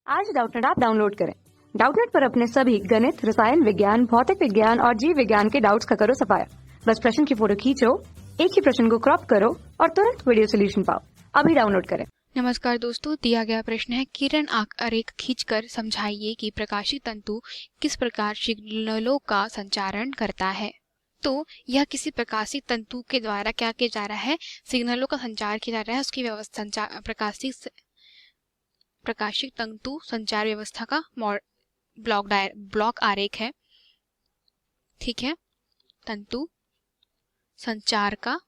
आज Doubtnut app download करें। Doubtnut पर अपने सभी गणित, रसायन विज्ञान, भौतिक विज्ञान और जीव विज्ञान के डाउट्स का करो सफाया। बस प्रश्न की फोटो खींचो, एक ही प्रश्न को क्रॉप करो और तुरंत वीडियो सोल्यूशन पाओ। अभी डाउनलोड करें। नमस्कार दोस्तों, दिया गया प्रश्न है किरण आरेख खींचकर समझाइए कि प्रकाशी तंतु किस प्रकार सिग्नलों का संचारण करता है। तो यह किसी प्रकाशी तंतु के द्वारा क्या किया जा रहा है, सिग्नलों का संचार किया जा रहा है। उसकी व्यवस्था प्रकाशिक तंतु संचार व्यवस्था का ब्लॉक आरेख है। ठीक है, तंतु संचार का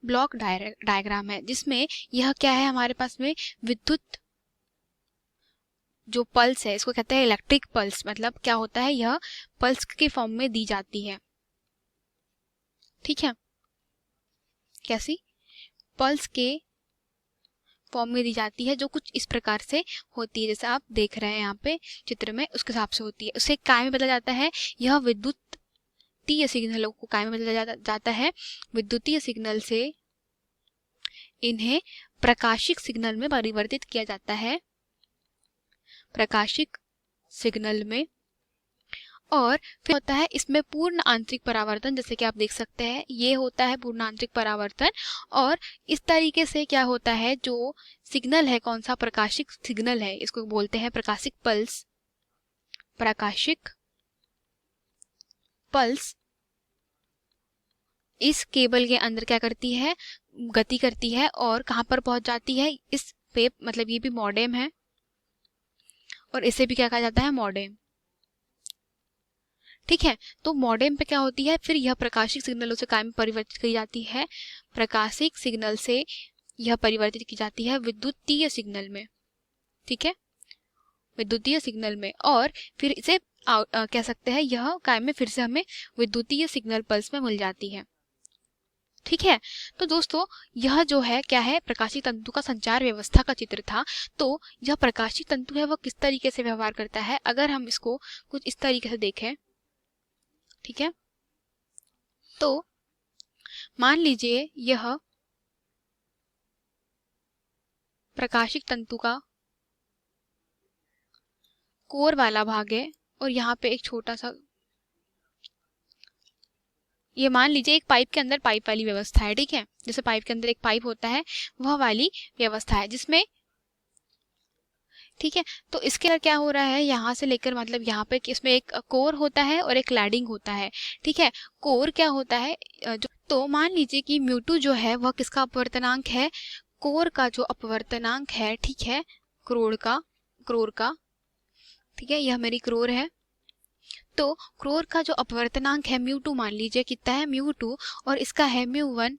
ब्लॉक डायग्राम है, जिसमें यह क्या है, हमारे पास में विद्युत जो पल्स है, इसको कहते हैं इलेक्ट्रिक पल्स। मतलब क्या होता है, यह पल्स के फॉर्म में दी जाती है। ठीक है, कैसी पल्स के फॉर्म में दी जाती है, जो कुछ इस प्रकार से होती है, जैसे आप देख रहे हैं यहाँ पे चित्र में, उसके हिसाब से होती है। उसे काय में बदला जाता है। यह विद्युतीय सिग्नलों को काय में बदला जाता है। विद्युतीय सिग्नल से इन्हें प्रकाशिक सिग्नल में परिवर्तित किया जाता है, प्रकाशिक सिग्नल में। और फिर होता है इसमें पूर्ण आंतरिक परावर्तन, जैसे कि आप देख सकते हैं ये होता है पूर्ण आंतरिक परावर्तन। और इस तरीके से क्या होता है, जो सिग्नल है, कौन सा प्रकाशिक सिग्नल है, इसको बोलते हैं प्रकाशिक पल्स। प्रकाशिक पल्स इस केबल के अंदर क्या करती है, गति करती है और कहां पर पहुंच जाती है, इस पे, मतलब ये भी मॉडेम है और इसे भी क्या कहा जाता है, मॉडेम। ठीक है, तो मॉडेम पे क्या होती है, फिर यह प्रकाशिक सिग्नलों से काय में परिवर्तित की जाती है। प्रकाशिक सिग्नल से यह परिवर्तित की जाती है विद्युतीय सिग्नल में। ठीक है, विद्युतीय सिग्नल में, और फिर इसे कह सकते हैं यह काय में फिर से हमें विद्युतीय सिग्नल पल्स में मिल जाती है। ठीक है, तो दोस्तों यह जो है क्या है, प्रकाशी तंतु का संचार व्यवस्था का चित्र था। तो यह प्रकाशी तंतु है, वह किस तरीके से व्यवहार करता है, अगर हम इसको कुछ इस तरीके से देखें। ठीक है, तो मान लीजिए यह प्रकाशिक तंतु का कोर वाला भाग है और यहाँ पे एक छोटा सा, ये मान लीजिए एक पाइप के अंदर पाइप वाली व्यवस्था है। ठीक है, जैसे पाइप के अंदर एक पाइप होता है, वह वाली व्यवस्था है जिसमें, ठीक है, तो इसके अंदर क्या हो रहा है, यहाँ से लेकर मतलब यहाँ पे इसमें एक कोर होता है और एक क्लैडिंग होता है। ठीक है, कोर क्या होता है, तो मान लीजिए कि म्यू2 जो है वह किसका अपवर्तनांक है, कोर का जो अपवर्तनांक है। ठीक है, क्रोर का। ठीक है, यह मेरी क्रोर है। तो क्रोर का जो अपवर्तनांक है म्यू2, मान लीजिए कितना है, म्यू2, और इसका है म्यू1।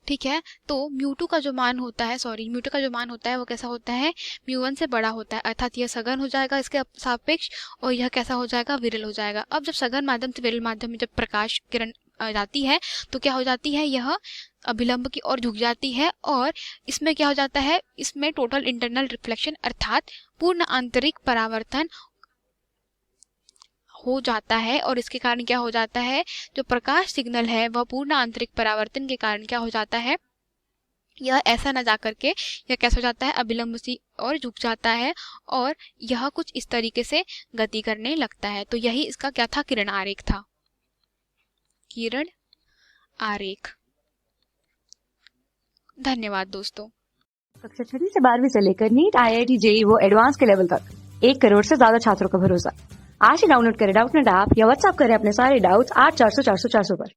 ठीक है, तो म्यू2 का जो मान होता है, म्यू2 का जो मान होता है वो कैसा होता है, म्यू1 से बड़ा होता है, अर्थात यह सघन हो जाएगा इसके सापेक्ष, और यह कैसा हो जाएगा, विरल हो जाएगा। अब जब सघन माध्यम से विरल माध्यम में जब प्रकाश किरण जाती है तो क्या हो जाती है, यह अभिलंब की ओर झुक जाती है, और इसमें क्या हो जाता है, इसमें टोटल इंटरनल रिफ्लेक्शन अर्थात पूर्ण आंतरिक परावर्तन हो जाता है। और इसके कारण क्या हो जाता है, जो प्रकाश सिग्नल है वह पूर्ण आंतरिक परावर्तन के कारण क्या हो जाता है, यह ऐसा ना जाकर के यह कैसा हो जाता है, अभिलंब सी और झुक जाता है, और यह कुछ इस तरीके से गति करने लगता है। तो यही इसका क्या था, किरण आरेख था, किरण आरेख। धन्यवाद दोस्तों। कक्षा 6 से 12वीं से लेकर नीट, IIT, JEE वो एडवांस के लेवल तक 1 करोड़ से ज्यादा छात्रों का भरोसा। आज ही डाउनलोड करें डाउटनेट ऐप या व्हाट्सएप करें अपने सारे डाउट्स 8400 400 400 पर।